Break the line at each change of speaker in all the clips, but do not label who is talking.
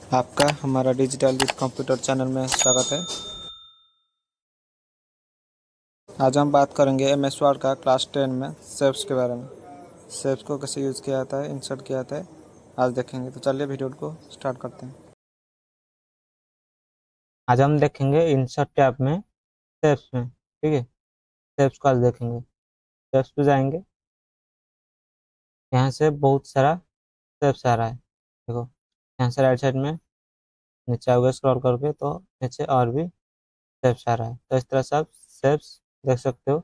आपका हमारा digital with computer channel में स्वागत है। आज हम बात करेंगे एमएस वर्ड का क्लास 10 में शेप्स के बारे में। शेप्स को कैसे यूज़ किया जाता है, इंसर्ट किया जाता है, आज देखेंगे। तो चलिए वीडियो को स्टार्ट करते हैं।
आज हम देखेंगे इंसर्ट टैब में शेप्स में। ठीक है, शेप्स को आज देखेंगे। शेप्स पे जाएंगे, यहाँ से बहुत सारा शेप्स आ रहा है। देखो यहाँ से राइट साइड में नीचे आओगे स्क्रॉल करके तो नीचे और भी शेप्स आ रहा है। तो इस तरह से आप शेप्स देख सकते हो।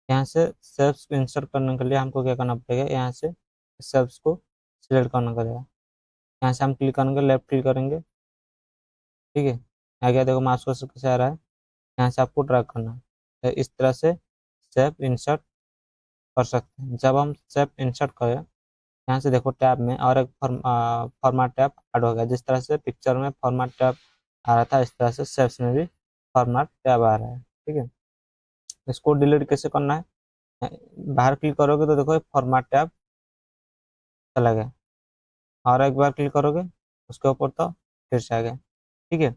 यहाँ से शेप्स को इंसर्ट करने के लिए हमको क्या करना पड़ेगा, यहाँ से शेप्स को सिलेक्ट करना पड़ेगा। यहाँ से हम क्लिक करेंगे, लेफ्ट क्लिक करेंगे। ठीक है, आ गया। देखो माउस को कैसे आ रहा है, यहाँ से आपको ड्रैग करना है। तो इस तरह से शेप इंसर्ट कर सकते हैं। जब हम शेप इंसर्ट करें, यहाँ से देखो टैब में और एक फॉर्मेट टैब ऐड हो गया। जिस तरह से पिक्चर में फॉर्मेट टैब आ रहा था, इस तरह से शेप्स में भी फॉर्मेट टैब आ रहा है। ठीक है, इसको डिलीट कैसे करना है, बाहर क्लिक करोगे तो देखो फॉर्मेट टैब चला गया, और एक बार क्लिक करोगे उसके ऊपर तो फिर से आ गया। ठीक है,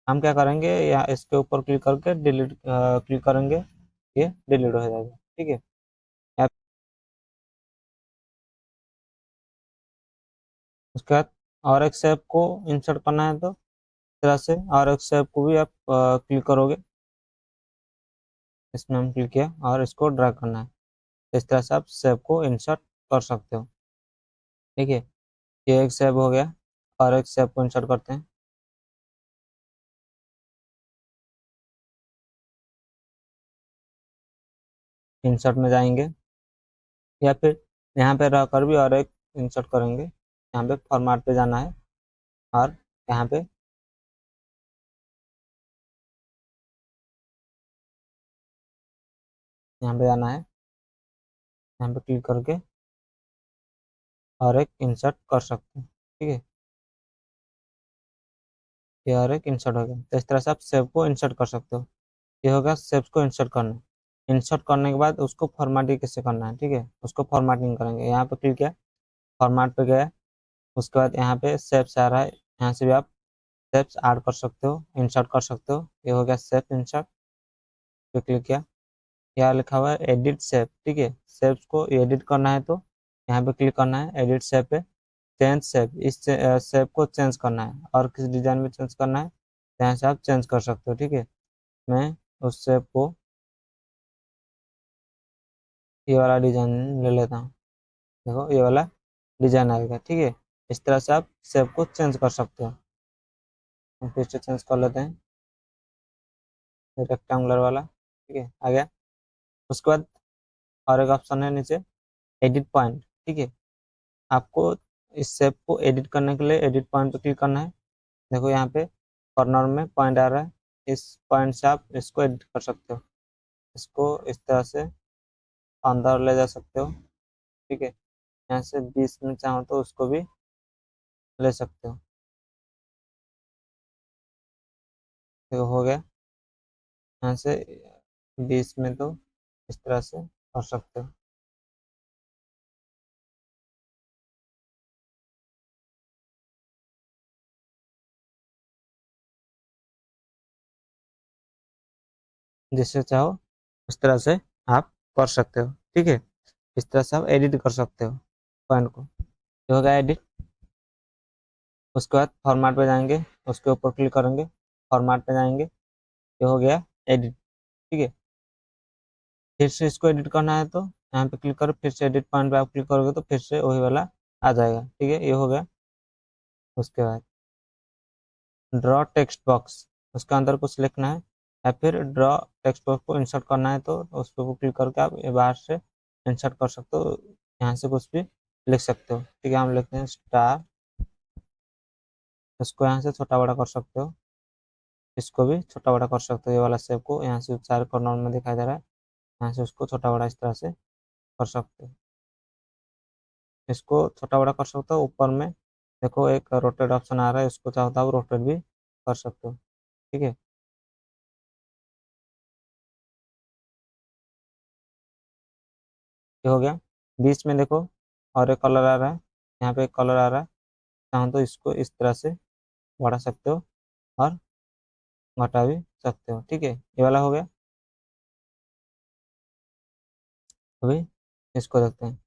हम क्या करेंगे, या इसके ऊपर क्लिक करके डिलीट क्लिक करेंगे, ये डिलीट हो जाएगा। ठीक है, उसके बाद और एक शेप को इंसर्ट करना है तो इस तरह से और एक शेप को भी आप क्लिक करोगे, इसमें हम क्लिक किया और इसको ड्रैग करना है। इस तरह से आप शेप को इंसर्ट कर सकते हो। ठीक है, ये एक शेप हो गया, और एक शेप को इंसर्ट करते हैं। इंसर्ट में जाएंगे, या फिर यहाँ पे रहकर भी और एक इंसर्ट करेंगे। यहाँ पे फॉर्मेट पे जाना है, और यहाँ पे जाना है, यहाँ पे क्लिक करके और एक इंसर्ट कर सकते हैं। ठीक है, ये और एक इंसर्ट हो गया। तो इस तरह से आप शेप को इंसर्ट कर सकते हो। ये होगा शेप्स को इंसर्ट करना। इंसर्ट करने के बाद उसको फॉर्मेटिंग कैसे करना है, ठीक है, उसको फॉर्मेटिंग करेंगे। यहाँ पे क्लिक किया, फॉर्मेट पे गया, उसके बाद यहाँ पे शेप्स आ रहा है, यहाँ से भी आप शेप्स ऐड कर सकते हो, इंसर्ट कर सकते हो। ये हो गया शेप इंसर्ट पे क्लिक किया, यहाँ लिखा हुआ है एडिट शेप। ठीक है, शेप्स को एडिट करना है तो यहाँ पे क्लिक करना है, एडिट शेप पे चेंज शेप, इस शेप को चेंज करना है और किस डिजाइन में चेंज करना है तो यहाँ से आप चेंज कर सकते हो। ठीक है, मैं उस शेप को ये वाला डिजाइन ले लेता हूँ। देखो ये वाला डिजाइन आएगा। ठीक है, इस तरह से आप शेप को चेंज कर सकते हो। हम फिर से चेंज कर लेते हैं, रेक्टेंगुलर वाला। ठीक है, आ गया। उसके बाद और एक ऑप्शन है नीचे, एडिट पॉइंट। ठीक है, आपको इस शेप को एडिट करने के लिए एडिट पॉइंट पर क्लिक करना है। देखो यहाँ पे कॉर्नर में पॉइंट आ रहा है, इस पॉइंट से आप इसको एडिट कर सकते हो। इसको इस तरह से अंदर ले जा सकते हो। ठीक है, यहाँ से 20 में चाहो तो उसको भी ले सकते हो। देखो हो गया, यहाँ से 20 में तो इस तरह से कर सकते हो। जिससे चाहो उस तरह से आप कर सकते हो। ठीक है, इस तरह से आप एडिट कर सकते हो पॉइंट को। ये हो गया एडिट। उसके बाद फॉर्मेट पे जाएंगे, उसके ऊपर क्लिक करेंगे, फॉर्मेट पे जाएंगे, ये हो गया एडिट। ठीक है, फिर से इसको एडिट करना है तो यहाँ पे क्लिक करो, फिर से एडिट पॉइंट पे आप क्लिक करोगे तो फिर से वही वाला आ जाएगा। ठीक है, ये हो गया। उसके बाद ड्रॉ टेक्स्ट बॉक्स, उसके अंदर कुछ लिखना है, या फिर ड्रॉ टेक्स्ट बॉक्स को इंसर्ट करना है तो उस पर क्लिक करके आप ये बाहर से इंसर्ट कर सकते हो। यहाँ से कुछ भी लिख सकते हो। ठीक है, हम लिखते हैं स्टार, इसको यहाँ से छोटा बड़ा कर सकते हो, इसको भी छोटा बड़ा कर सकते हो। ये वाला शेप को यहाँ से चार कॉर्नर में दिखाई दे रहा है, यहाँ से उसको छोटा बड़ा इस तरह से कर सकते हो। इसको छोटा बड़ा कर सकते हो। ऊपर में देखो एक रोटेट ऑप्शन आ रहा है, इसको चाहो तो आप रोटेट भी कर सकते हो। ठीक है, ये हो गया। बीच में देखो और एक कलर आ रहा है, यहाँ पे एक कलर आ रहा है, चाहो तो इसको इस तरह से बढ़ा सकते हो और घटा भी सकते हो। ठीक है, ये वाला हो गया। अभी इसको देखते हैं।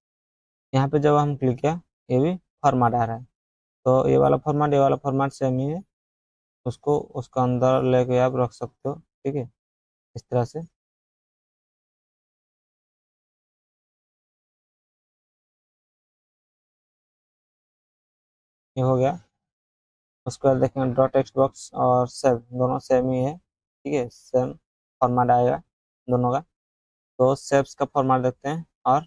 यहाँ पे जब हम क्लिक किया, ये भी फॉर्मेट आ रहा है। तो ये वाला फॉर्मेट, ये वाला फॉर्मेट सेम ही है, उसको उसका अंदर लेके आप रख सकते हो। ठीक है, इस तरह से। ये हो गया। उसके बाद देखेंगे ड्रॉ टेक्स्ट बॉक्स और सेव, दोनों सेम ही है। ठीक है, सेम फॉर्मेट आएगा दोनों का। तो सेव्स का फॉर्मेट देखते हैं और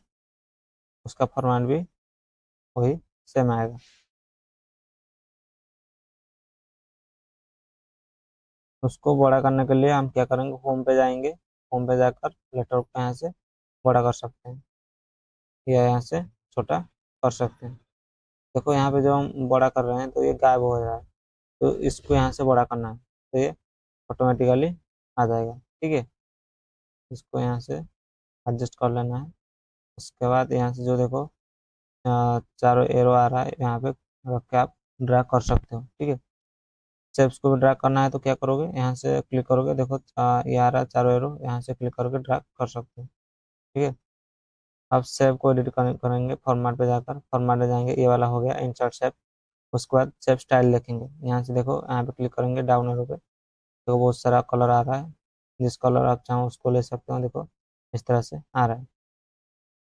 उसका फॉर्मेट भी वही सेम आएगा। उसको बड़ा करने के लिए हम क्या करेंगे, होम पे जाएंगे। होम पे जाकर लेटर को यहाँ से बड़ा कर सकते हैं या यहाँ से छोटा कर सकते हैं। देखो यहाँ पे जो हम बड़ा कर रहे हैं तो ये गायब हो रहा है, तो इसको यहाँ से बड़ा करना है, तो ये ऑटोमेटिकली आ जाएगा। ठीक है, इसको यहाँ से एडजस्ट कर लेना है। उसके बाद यहाँ से जो देखो चारों एरो आ रहा है, यहाँ पे रख के आप ड्रैग कर सकते हो। ठीक है, शेप्स को भी ड्रैग करना है तो क्या करोगे, यहाँ से क्लिक करोगे, देखो ये आ रहा है चारों एरो, यहाँ से क्लिक करके ड्रैग कर सकते हो। ठीक है, अब शेप को एडिट करेंगे, फॉर्मेट पे जाकर फॉर्मेट में जाएंगे, ये वाला हो गया इंसर्ट शेप। उसके बाद शेप स्टाइल देखेंगे, यहाँ से देखो यहाँ पे क्लिक करेंगे डाउन एरो पे, देखो बहुत सारा कलर आ रहा है, जिस कलर आप चाहो उसको ले सकते हो। देखो इस तरह से आ रहा है।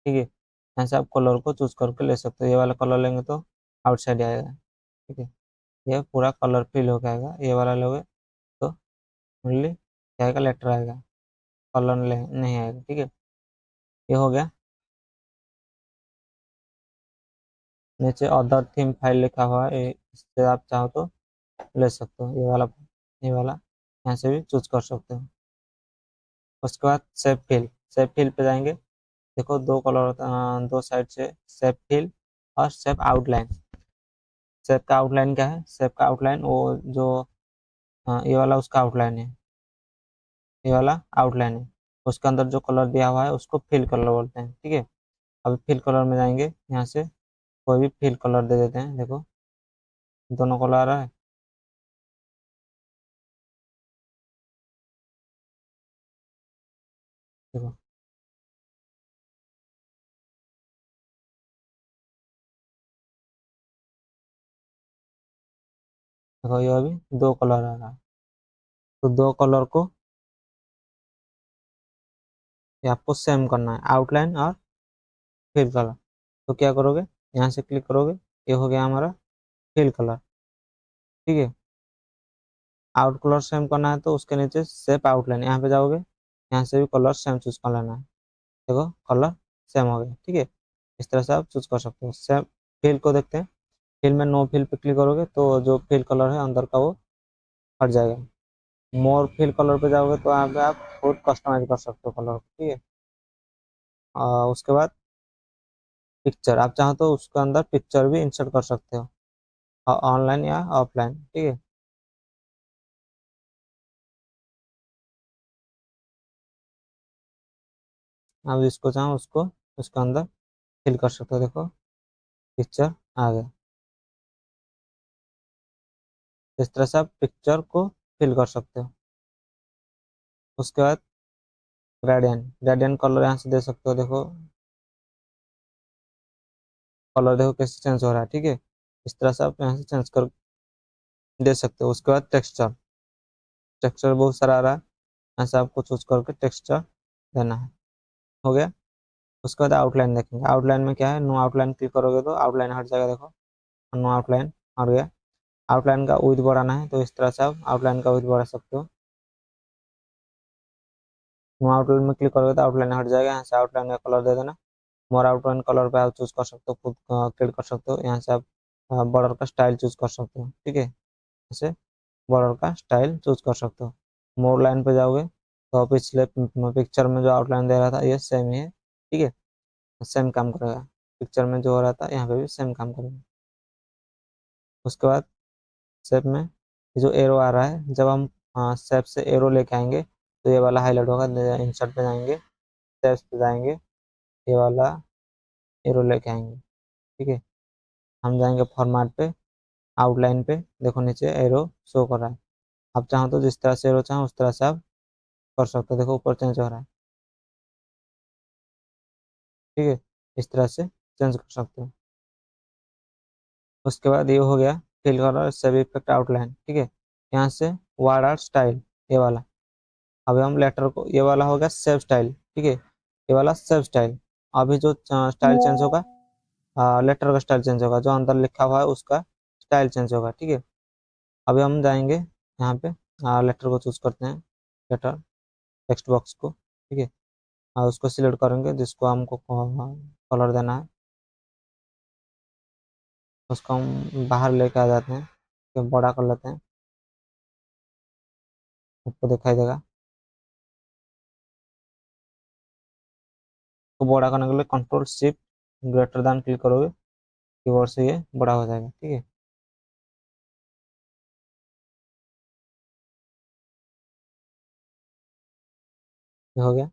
ठीक है, यहाँ से आप कलर को चूज करके ले सकते हो, ये वाला कलर लेंगे तो आउटसाइड आएगा। ठीक है, ये पूरा कलर फिल हो जाएगा। ये वाला लोगे तो ओनली क्या आएगा, लेटर आएगा, कलर नहीं आएगा। ठीक है, ये हो गया। नीचे अदर थीम फाइल लिखा हुआ है, इससे आप चाहो तो ले सकते हो। ये वाला यहाँ से भी चूज कर सकते हो। उसके बाद सेव फिल पे जाएंगे। देखो दो कलर होता है, दो साइड से सेव फिल और सेव आउटलाइन। सेव का आउटलाइन क्या है, सेव का आउटलाइन वो जो ये वाला उसका आउटलाइन है, ये वाला आउटलाइन है। उसके अंदर जो कलर दिया हुआ है उसको फिल कलर बोलते हैं। ठीक है, अब फिल कलर में जाएंगे, यहाँ से कोई भी फिल कलर दे देते हैं। देखो दोनों कलर आ रहा है। देखो देखो, ये अभी दो कलर आ रहा है। तो दो कलर को ये आपको सेम करना है, आउटलाइन और फिल कलर। तो क्या करोगे, यहाँ से क्लिक करोगे, ये हो गया हमारा फिल कलर। ठीक है, आउट कलर सेम करना है तो उसके नीचे सेप आउटलाइन, यहाँ पे जाओगे, यहाँ से भी कलर सेम चूज कर लेना है। देखो कलर सेम हो गया। ठीक है, इस तरह से आप चूज कर सकते हो। सेम फिल को देखते हैं। फिल में नो फिल पे क्लिक करोगे तो जो फिल कलर है अंदर का वो हट जाएगा। मोर फिल कलर पे जाओगे तो यहाँ पे आप खुद कस्टमाइज कर सकते हो कलर को। ठीक है, उसके बाद पिक्चर, आप चाहो तो उसके अंदर पिक्चर भी इंसर्ट कर सकते हो, ऑनलाइन या ऑफलाइन। ठीक है, आप जिसको चाहो उसको उसके अंदर फिल कर सकते हो। देखो पिक्चर आ गया। इस तरह से आप पिक्चर को फिल कर सकते हो। उसके बाद ग्रेडियंट कलर यहाँ से दे सकते हो। देखो कलर देखो कैसे चेंज हो रहा है। ठीक है, इस तरह से आप यहाँ से चेंज कर दे सकते हो। उसके बाद टेक्सचर, टेक्सचर बहुत सारा आ रहा है, यहाँ से आपको चूज करके टेक्सचर देना है। हो गया। उसके बाद आउटलाइन देखेंगे, आउटलाइन में क्या है, नो आउटलाइन क्लिक करोगे तो आउटलाइन हट जाएगा। देखो नो आउटलाइन हट गया। आउटलाइन का विड्थ बढ़ाना है तो इस तरह से आप आउटलाइन का विड्थ बढ़ा सकते हो। नो आउटलाइन में क्लिक करोगे तो आउटलाइन हट जाएगा, यहाँ से आउटलाइन का कलर दे देना। मोर आउटलाइन कलर पे आप चूज कर सकते हो, खुद क्लिक कर सकते हो। यहाँ से आप बॉर्डर का स्टाइल चूज कर सकते हो। ठीक है, जैसे बॉर्डर का स्टाइल चूज कर सकते हो। मोर लाइन पे जाओगे तो पिछले पिक्चर में जो आउटलाइन दे रहा था ये सेम ही है। ठीक है, सेम काम करेगा, पिक्चर में जो हो रहा था यहाँ पे भी सेम काम करेगा। उसके बाद शेप में ये जो एरो आ रहा है, जब हम शेप से एरो लेके आएंगे तो ये वाला हाईलाइट होगा। इंसर्ट पे जाएंगे, शेप्स पे जाएंगे, ये वाला एरो लेके आएंगे। ठीक है, हम जाएंगे फॉर्मेट पे, आउटलाइन पे देखो नीचे एरो शो कर रहा है। आप चाहो तो जिस तरह से एरो चाहो उस तरह से आप कर सकते हो। देखो ऊपर चेंज हो रहा है, ठीक है, इस तरह से चेंज कर सकते हो। उसके बाद ये हो गया fill colour save effect outline, ठीक है। यहाँ से वार्ड आर्ट स्टाइल, ये वाला। अभी हम लेटर को, ये वाला हो गया सेव स्टाइल, ठीक है, ये वाला सेव स्टाइल। अभी जो स्टाइल चेंज होगा, लेटर का स्टाइल चेंज होगा, जो अंदर लिखा हुआ है उसका स्टाइल चेंज होगा, ठीक है। अभी हम जाएंगे यहाँ पे, लेटर को चूज करते हैं, लेटर टेक्स्ट बॉक्स को, ठीक है। उसको सिलेक्ट करेंगे जिसको हमको कलर देना है, उसको हम बाहर लेके आ जाते हैं, तो बड़ा कर लेते हैं, आपको दिखाई देगा। तो बड़ा करने के लिए control shift greater than click करोगे, कीबोर्ड से ये बड़ा हो जाएगा, ठीक है। ये हो गया।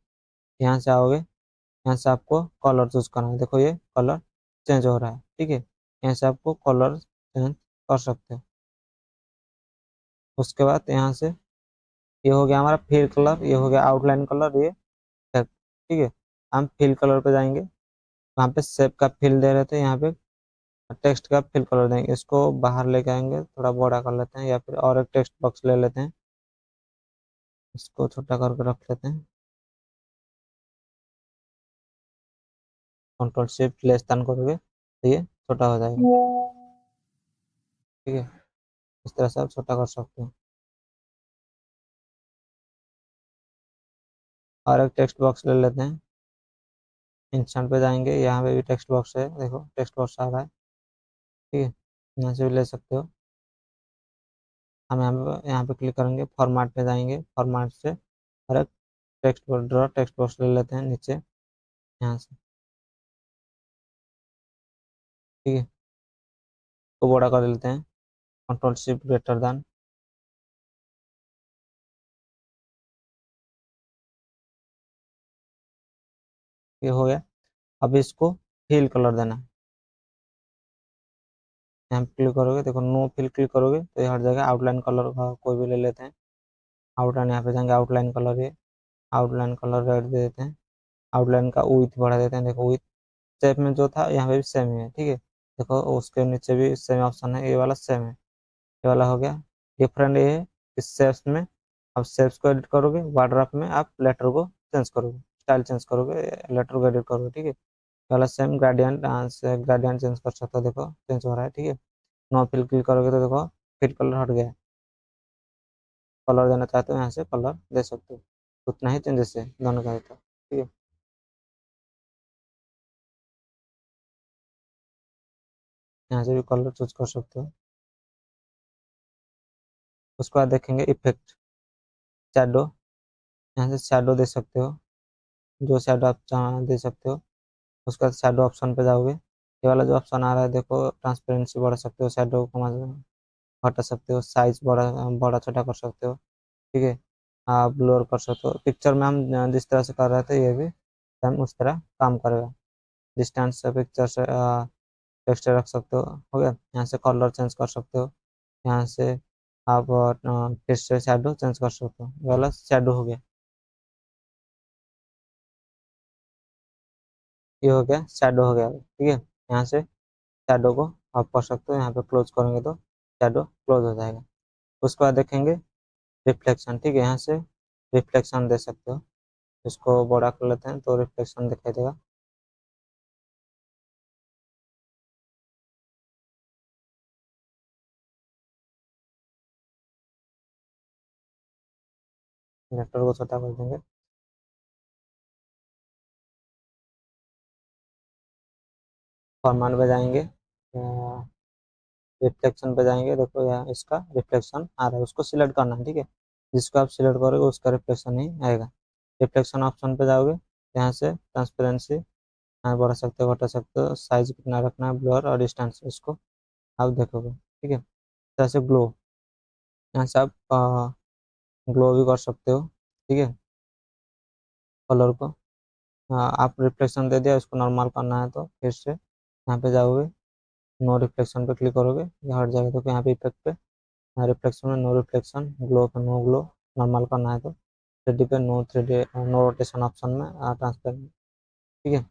यहाँ से आओगे, यहाँ से आपको कलर चूज करना है। देखो ये कलर चेंज हो रहा है, ठीक है। यहाँ से आपको कलर चेंज कर सकते हो। उसके बाद यहाँ से ये हो गया हमारा फिल कलर, ये हो गया आउटलाइन कलर, ये text, ठीक है। हम फिल कलर पे जाएंगे, वहाँ पे शेप का फिल दे रहे थे, यहाँ पे टेक्स्ट का फिल कलर देंगे। इसको बाहर लेके आएंगे, थोड़ा बड़ा कर लेते हैं, या फिर और एक टेक्स्ट बॉक्स ले लेते हैं, इसको छोटा करके रख लेते हैं। कंट्रोल शिफ्ट लेस देन करोगे तो ये छोटा हो जाएगा, ठीक है। इस तरह से आप छोटा कर सकते हो। और एक टेक्स्ट बॉक्स ले लेते हैं, इंस्टेंट पे जाएंगे, यहाँ पे भी टेक्स्ट बॉक्स है, देखो टेक्स्ट बॉक्स आ रहा है, ठीक है। यहाँ से भी ले सकते हो। हम यहाँ पे क्लिक करेंगे, फॉर्मेट पे जाएंगे, फॉर्मेट से और एक text box, draw text box ले लेते हैं नीचे, यहाँ से, ठीक है। को बड़ा कर लेते हैं, कंट्रोल शिफ्ट ग्रेटर देन, ये हो गया। अब इसको फिल कलर देना है। यहाँ पे क्लिक करोगे, देखो नो फिल क्लिक करोगे तो ये हट जाएगा। आउटलाइन कलर का कोई भी ले लेते हैं, आउटलाइन, यहाँ पे जाएंगे आउटलाइन कलर, ये आउटलाइन कलर रेड दे देते हैं। आउटलाइन का विड्थ बढ़ा देते हैं, देखो विड्थ शेप में जो था यहाँ पे भी सेम ही है, ठीक है। देखो उसके नीचे भी सेम ऑप्शन है, ये वाला सेम है, ये वाला हो गया। डिफरेंट ये है इस शेप्स में, आप शेप्स को एडिट करोगे, बॉर्डर अप में आप लेटर को चेंज करोगे, स्टाइल चेंज करोगे, लेटर को एडिट करोगे, ठीक है। ये वाला सेम ग्रेडियंट से ग्रेडियंट चेंज कर सकते हो, देखो चेंज हो रहा है, ठीक है। नो फिल क्लिक करोगे तो देखो फिल कलर हट गया है। कलर देना चाहते हो यहाँ से कलर दे सकते हो, उतना ही चेंजेस है दोनों का, तो ठीक है। यहाँ से भी कलर चूज कर सकते हो। उसके बाद देखेंगे इफेक्ट, शैडो, यहाँ से शैडो दे सकते हो, जो शैडो आप दे सकते हो। उसके बाद शैडो ऑप्शन पे जाओगे, ये वाला जो ऑप्शन आ रहा है देखो, ट्रांसपेरेंसी बढ़ा सकते हो, शैडो को हटा सकते हो, साइज बड़ा बड़ा छोटा कर सकते हो, ठीक है। आप ब्लर कर सकते हो। पिक्चर में हम जिस तरह से कर रहे थे, ये भी हम उस तरह काम करेगा। डिस्टेंस से पिक्चर से टेक्सचर रख सकते हो गया। यहाँ से कलर चेंज कर सकते हो, यहाँ से आप फिर से शैडो चेंज कर सकते हो, ये वाला शैडो हो गया। ये हो गया शैडो हो गया, ठीक है। यहाँ से शैडो को आप कर सकते हो, यहाँ पे क्लोज करेंगे तो शैडो क्लोज हो जाएगा। उसके बाद देखेंगे रिफ्लेक्शन, ठीक है। यहाँ से रिफ्लेक्शन दे सकते हो, इसको बड़ा कर लेते हैं तो रिफ्लेक्शन दिखाई देगा। वेक्टर को छोटा कर देंगे। फॉर्मेट पे जाएंगे, रिफ्लेक्शन पे जाएंगे, देखो यहाँ इसका रिफ्लेक्शन आ रहा है, उसको सिलेक्ट करना है, ठीक है। जिसको आप सिलेक्ट करोगे उसका रिफ्लेक्शन ही आएगा। रिफ्लेक्शन ऑप्शन पे जाओगे, यहाँ से ट्रांसपेरेंसी यहाँ बढ़ा सकते हो, घटा सकते हो, साइज कितना रखना है, ब्लर और डिस्टेंस, इसको आप देखोगे, ठीक है। जैसे ग्लो, यहाँ से आप ग्लो भी कर सकते हो, ठीक है। कलर को आप रिफ्लेक्शन दे दिया, इसको नॉर्मल करना है तो फिर से यहाँ पे जाओगे, नो रिफ्लेक्शन पे क्लिक करोगे ये हट जाएगा। तो यहाँ पे इफेक्ट पे रिफ्लेक्शन में नो रिफ्लेक्शन, ग्लो पे नो ग्लो, नॉर्मल करना है तो 3D पे no 3D, no rotation option में ट्रांसपेरेंट। ठीक है,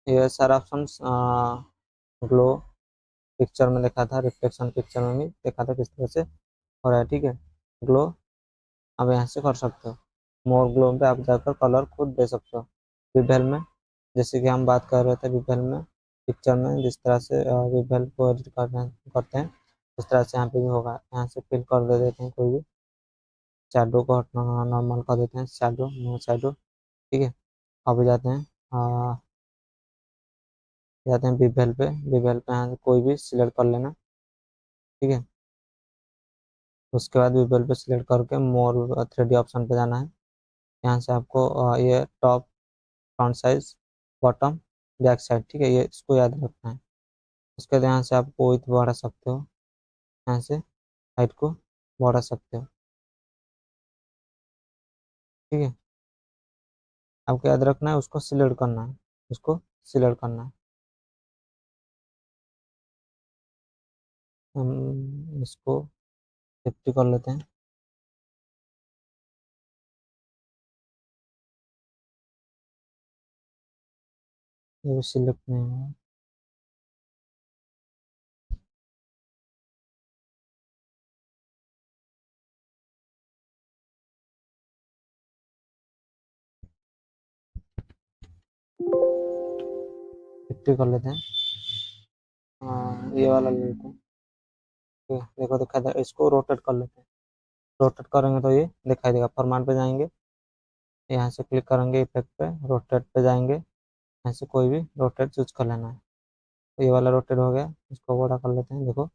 ये सारा ऑप्शन ग्लो पिक्चर में देखा था, रिफ्लेक्शन पिक्चर में भी देखा था किस तरह से हो रहा है। ठीक है, ग्लो अब यहाँ से कर सकते हो। मोर ग्लो पे आप जाकर कलर खुद दे सकते हो। विभेल में जैसे कि हम बात कर रहे थे, विभेल में पिक्चर में जिस तरह से विभेल को एडिट करते हैं उस तरह से यहाँ पे भी होगा। यहाँ से फिल कर दे देते हैं कोई भी, शैडो को हटना नॉर्मल कर देते हैं, शैडो नो शैडो। ठीक है, अब जाते हैं विभेल पे। विभेल पे यहाँ से कोई भी सिलेक्ट कर लेना। ठीक है, उसके बाद विभेल पे सिलेक्ट करके मोर 3D ऑप्शन पे जाना है। यहाँ से आपको ये top, front size, bottom, back side, ठीक है, ये इसको याद रखना है। उसके बाद यहाँ से आप विड्थ बढ़ा सकते हो, यहाँ से हाइट को बढ़ा सकते हो। ठीक है, आपको याद रखना है, उसको सिलेक्ट करना है, उसको सिलेक्ट करना है। हम इसको 50 कर लेते हैं। ये भी सिलेक्ट नहीं हुआ। 50 कर लेते हैं। हाँ, ये वाला ले लेते हैं। ठीक है, देखो दिखा दे, इसको रोटेट कर लेते हैं। रोटेट करेंगे तो ये दिखाई देगा। फॉर्मेट पे जाएंगे, यहाँ से क्लिक करेंगे, इफेक्ट पे रोटेट पे जाएंगे, यहाँ से कोई भी रोटेट चूज कर लेना है। तो ये वाला रोटेट हो गया, इसको बड़ा कर लेते हैं। देखो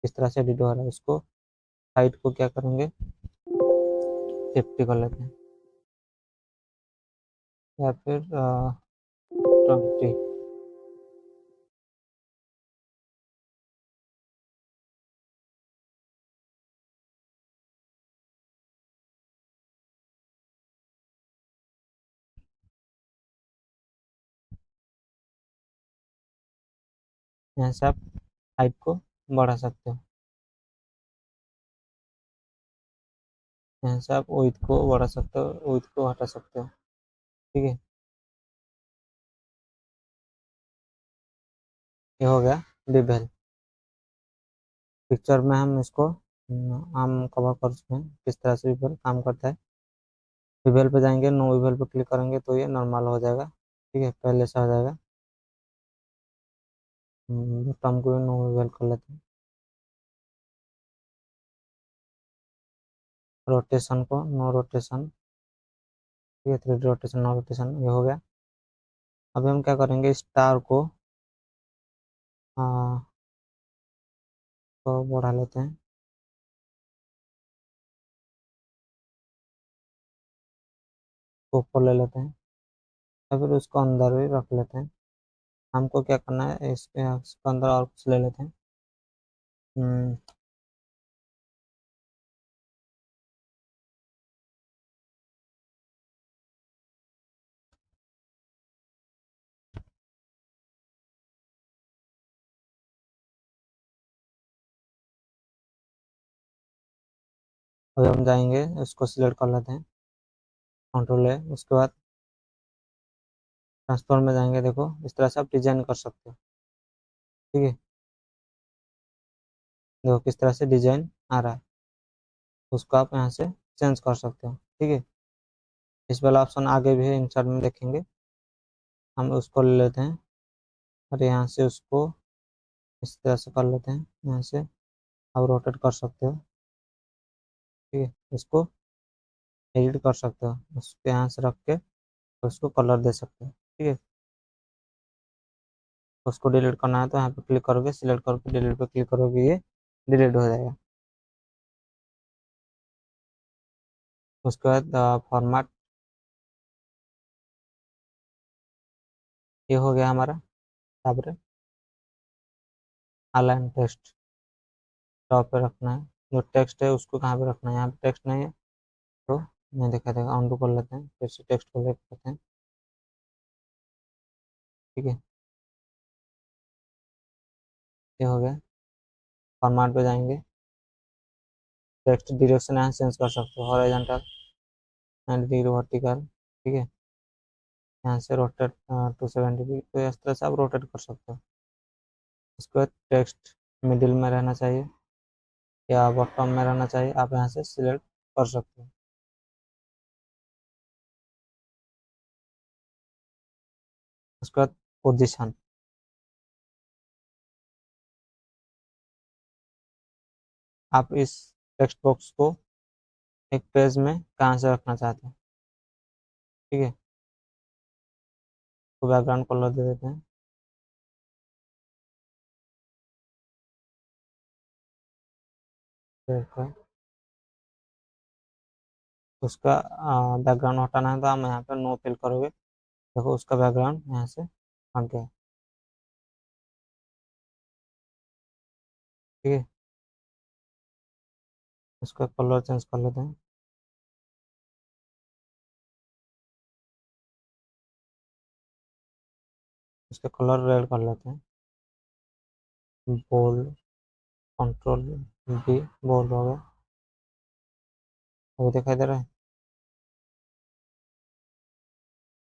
इस तरह से एडिट हो रहा है। इसको हाइट को क्या करेंगे, 50 कर लेते हैं, या फिर 20। यहाँ से आप हाइट को बढ़ा सकते हो, यहाँ से आप विड्थ को बढ़ा सकते हो, विड्थ को हटा सकते हो। ठीक है, ये हो गया बिबेल। पिक्चर में हम इसको हम कवर कर चुके हैं किस तरह से बिबेल काम करता है। बिबेल पे जाएंगे, नो बिबेल पे क्लिक करेंगे तो ये नॉर्मल हो जाएगा। ठीक है, पहले से हो जाएगा। बटन को नो बिबेल कर लेते हैं। रोटेशन को नो रोटेशन, ठीक है, 3D रोटेशन नो रोटेशन, ये हो गया। अभी हम क्या करेंगे, स्टार को बढ़ा लेते हैं, ऊपर ले लेते हैं, या फिर उसको अंदर भी रख लेते हैं। हमको क्या करना है, इसके अंदर और कुछ ले लेते हैं। हम्म, अभी हम जाएंगे, उसको सिलेक्ट कर लेते हैं, कंट्रोल है। उसके बाद ट्रांसफॉर्म में जाएंगे। देखो इस तरह से आप डिजाइन कर सकते हो। ठीक है, देखो किस तरह से डिजाइन आ रहा है, उसको आप यहाँ से चेंज कर सकते हो। ठीक है, इस वाला ऑप्शन आगे भी है, इंसर्ट में देखेंगे। हम उसको ले लेते हैं और यहाँ से उसको इस तरह से कर लेते हैं, यहाँ से आप रोटेट कर सकते हो। ठीक है, इसको एडिट कर सकते हो, उसको यहाँ से रख के उसको कलर दे सकते हो। ठीक है, उसको डिलीट करना है तो यहाँ पे क्लिक करोगे, सिलेक्ट करके डिलीट पे क्लिक करोगे, ये डिलीट हो जाएगा। उसके बाद फॉर्मेट, ये हो गया हमारा। तापर अलाइन टेक्स्ट टॉप पे रखना है। जो टेक्स्ट है उसको कहाँ पे रखना है, यहाँ पे टेक्स्ट नहीं है तो नहीं दिखा देगा। अनडू कर लेते हैं, फिर से टेक्स्ट को लेकर करते हैं। ठीक है, ये हो गया। फॉर्मेट पे जाएंगे, टेक्स्ट डायरेक्शन यहाँ चेंज कर सकते हो, हॉरिजॉन्टल 90 डिग्री वर्टिकल, ठीक है। यहाँ से रोटेट 270 डिग्री, तो इस तरह से आप रोटेट कर सकते हो। उसके बाद टेक्स्ट मिडिल में रहना चाहिए या बॉटम में रहना चाहिए, आप यहाँ से सिलेक्ट कर सकते हो। उसके बाद पोजिशन, आप इस टेक्स्ट बॉक्स को एक पेज में कहाँ से रखना चाहते हैं, ठीक है। तो बैकग्राउंड कलर दे देते हैं, देखो उसका बैकग्राउंड हटाना है तो हम यहाँ पे नो फिल करोगे, देखो उसका बैकग्राउंड यहाँ से हट गया, ठीक है। उसका कलर चेंज कर लेते हैं, उसका कलर रेड कर लेते हैं, बोल्ड, कंट्रोल बी, बोल्ड हो गया, वो दिखाई दे रहा है।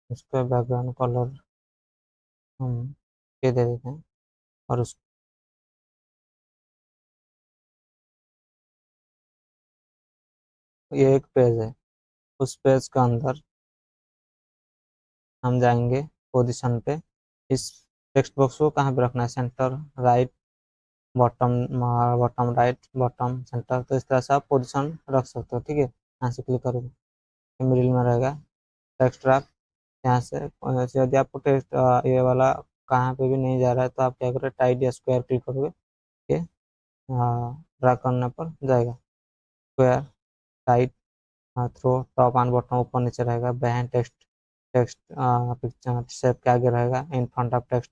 उसका बैकग्राउंड कलर हम ये दे देते हैं, और उस ये एक पेज है, उस पेज का अंदर हम जाएंगे पोजीशन पे, इस टेक्स्ट बॉक्स को कहाँ पे रखना है, centre, right, bottom, bottom right, bottom centre, तो इस तरह से आप पोजीशन रख सकते हो, ठीक है। यहाँ से क्लिक करोगे, मिडिल में रहेगा टेक्स्ट रैप। यहाँ से यदि आपको टेक्स्ट ये वाला कहाँ पे भी नहीं जा रहा है तो आप क्या करोगे, टाइट या स्क्वायर क्लिक करोगे, ये ड्रैग करने पर जाएगा, square, tight, through, top and bottom ऊपर नीचे रहेगा, behind text, text picture shape के आगे रहेगा, in front of text,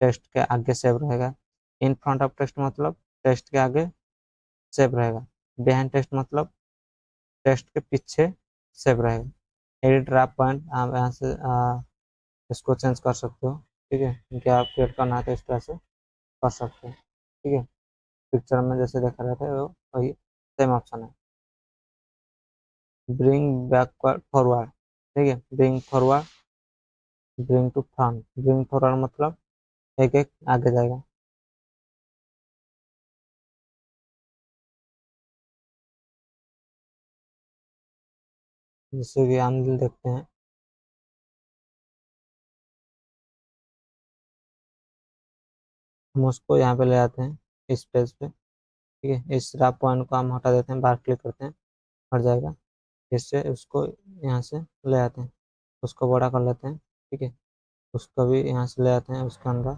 text के आगे शेप रहेगा, इन फ्रंट ऑफ टेक्स्ट मतलब टेक्स्ट के आगे शेप रहेगा, बिहाइंड टेक्स्ट मतलब टेक्स्ट के पीछे शेप रहेगा। एडिट रैप पॉइंट, आप यहाँ से इसको चेंज कर सकते हो, ठीक है। क्या आप क्रिएट करना है तो इस तरह से कर सकते हो, ठीक है। पिक्चर में जैसे देखा रहता है वो वही सेम ऑप्शन है। ब्रिंग बैकवर्ड फॉरवर्ड, ठीक है, bring forward, bring to front, bring forward मतलब एक एक आगे जाएगा। जैसे कि हम देखते हैं, हम उसको यहाँ पे ले आते हैं इस पेज पे, ठीक है। इस रैप पॉइंट को हम हटा देते हैं, बाहर क्लिक करते हैं, हट जाएगा। इससे उसको यहाँ से ले आते हैं, उसको बड़ा कर लेते हैं, ठीक है। उसको भी यहाँ से ले आते हैं उसके अंदर,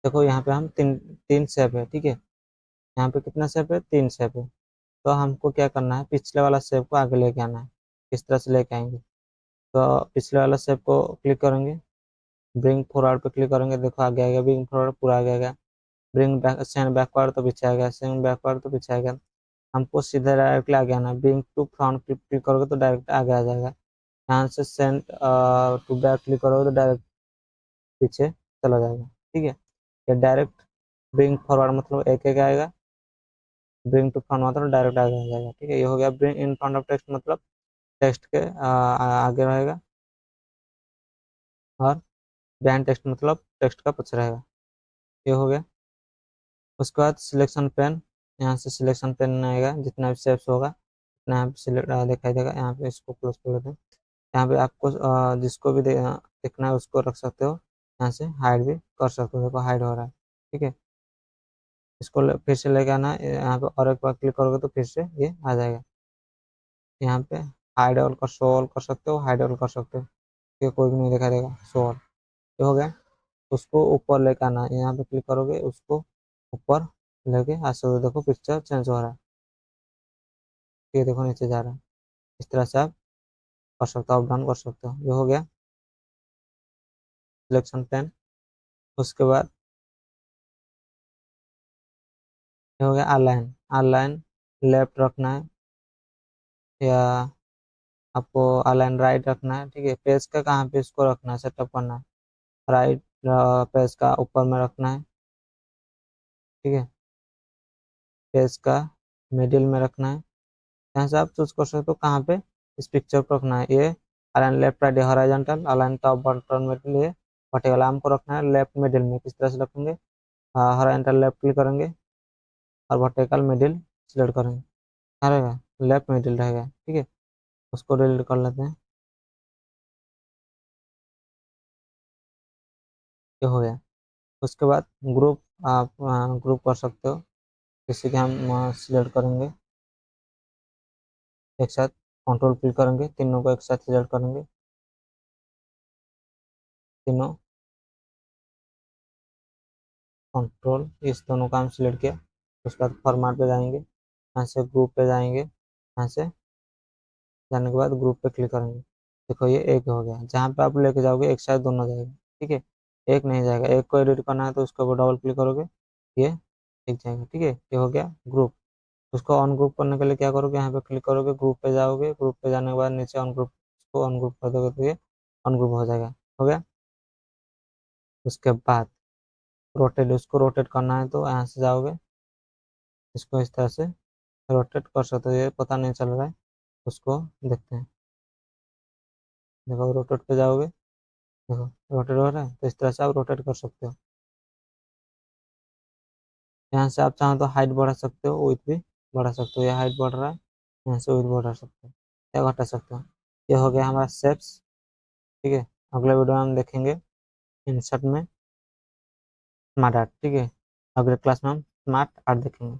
देखो यहाँ पे हम तीन तीन शेप है, ठीक है। यहाँ पे कितना शेप है, तीन शेप है। तो हमको क्या करना है, पिछले वाला शेप को आगे लेके आना है, किस तरह से लेके आएंगे, तो पिछले वाला शेप को क्लिक करेंगे, ब्रिंग फॉरवर्ड पे क्लिक करेंगे, देखो आगे आएगा, ब्रिंग फॉरवर्ड पूरा आगे आएगा, ब्रिंग बैक सेंड बैकवर्ड तो पीछे आएगा, सेंड बैकवर्ड तो पीछे आएगा। हमको सीधा डायरेक्टली आगे आना है, bring to front click click करोगे तो डायरेक्ट आगे आ जाएगा। यहाँ से सेंड टू बैक क्लिक करोगे तो डायरेक्ट पीछे चला जाएगा, ठीक है। ये डायरेक्ट ब्रिंग फॉरवर्ड मतलब एक एक आएगा, ब्रिंग टू फ्रंट मतलब डायरेक्ट आगे आ जाएगा, ठीक है। ये हो गया bring in front of text मतलब टेक्स्ट के आगे रहेगा, और बिहाइंड टेक्स्ट मतलब टेक्स्ट का पीछे रहेगा, ये हो गया। उसके बाद सिलेक्शन पेन, यहाँ से सिलेक्शन पेन आएगा, जितना भी शेप्स होगा उतना यहाँ पे सिलेक्ट दिखाई देगा। यहाँ पे इसको क्लोज कर लेते हैं। यहाँ पे आपको जिसको भी देखना है उसको रख सकते हो, यहाँ से हाइड भी कर सकते हो, देखो हाइड हो रहा है, ठीक है। इसको फिर से लेके आना है, यहाँ पे और एक बार क्लिक करोगे तो फिर से ये आ जाएगा। यहाँ पे हाइड ऑल कर, शो ऑल कर सकते हो, हाइड ऑल कर सकते हो, ये कोई भी नहीं दिखाई देगा, शो ऑल, ये हो गया। उसको ऊपर लेके आना है, यहाँ पे क्लिक करोगे उसको ऊपर लेके ऐसे हुए, देखो पिक्चर चेंज हो रहा है, ये देखो नीचे जा रहा है। इस तरह से आप कर सकते हो, अप डाउन कर सकते हो, ये हो गया सिलेक्शन पेन। उसके बाद ये हो गया अलाइन, अलाइन लेफ्ट रखना है या आपको अलाइन राइट रखना है, ठीक है। पेज का कहाँ पे इसको रखना है, सेटअप करना है, राइट पेज का ऊपर में रखना है, ठीक है, पेज का मिडिल में रखना है। यहाँ से आप चूज कर सकते हो कहाँ पे इस पिक्चर को रखना है। ये align left right horizontal, align top bottom middle, ये वर्टिकल आर्म को रखना है लेफ्ट मिडिल में। किस तरह से रखेंगे, हॉरिजॉन्टल लेफ्ट क्लिक करेंगे और वर्टिकल मिडिल सिलेक्ट करेंगे, क्या रहेगा, लेफ्ट मिडिल रहेगा। ठीक है, उसको डिलीट कर लेते हैं। ये हो गया। उसके बाद ग्रुप, आप ग्रुप कर सकते हो। किसी के हम सिलेक्ट करेंगे एक साथ, कंट्रोल क्लिक करेंगे, तीनों को एक साथ सिलेक्ट करेंगे, तीनों कंट्रोल, इस दोनों का हम सिलेक्ट किया। उसके बाद फॉर्मेट पे जाएंगे, यहाँ से ग्रुप पे जाएंगे, यहाँ से जाने के बाद ग्रुप पे क्लिक करेंगे। देखो ये एक हो गया। जहाँ पे आप लेके जाओगे एक साथ दोनों जाएगा। ठीक है, एक नहीं जाएगा, एक को एडिट करना है तो उसके ऊपर डबल क्लिक करोगे, ये एक जाएगा। ठीक है, ये हो गया ग्रुप। उसको ऑन ग्रुप करने के लिए क्या करोगे, यहाँ पे क्लिक करोगे, ग्रुप पे जाओगे, ग्रुप पे जाने के बाद नीचे ऑन ग्रुप, उसको ऑन ग्रुप कर दोगे तो ये ऑन ग्रुप हो जाएगा। हो गया। उसके बाद रोटेट, उसको रोटेट करना है तो यहाँ से जाओगे, इसको इस तरह से रोटेट कर सकते हो। ये पता नहीं चल रहा है, उसको देखते हैं। देखो रोटेट पे जाओगे, देखो रोटेट हो रहा है, तो इस तरह से आप रोटेट कर सकते हो। यहाँ से आप चाहो तो हाइट बढ़ा सकते हो, विड्थ भी बढ़ा सकते हो। ये हाइट बढ़ रहा है, यहाँ से विड्थ बढ़ा सकते हो या घटा सकते हो। ये हो गया हमारा शेप्स। ठीक है, अगले वीडियो में हम देखेंगे इंसर्ट में स्मार्ट आर्ट। ठीक है, अगले क्लास में हम स्मार्ट आर्ट देखेंगे।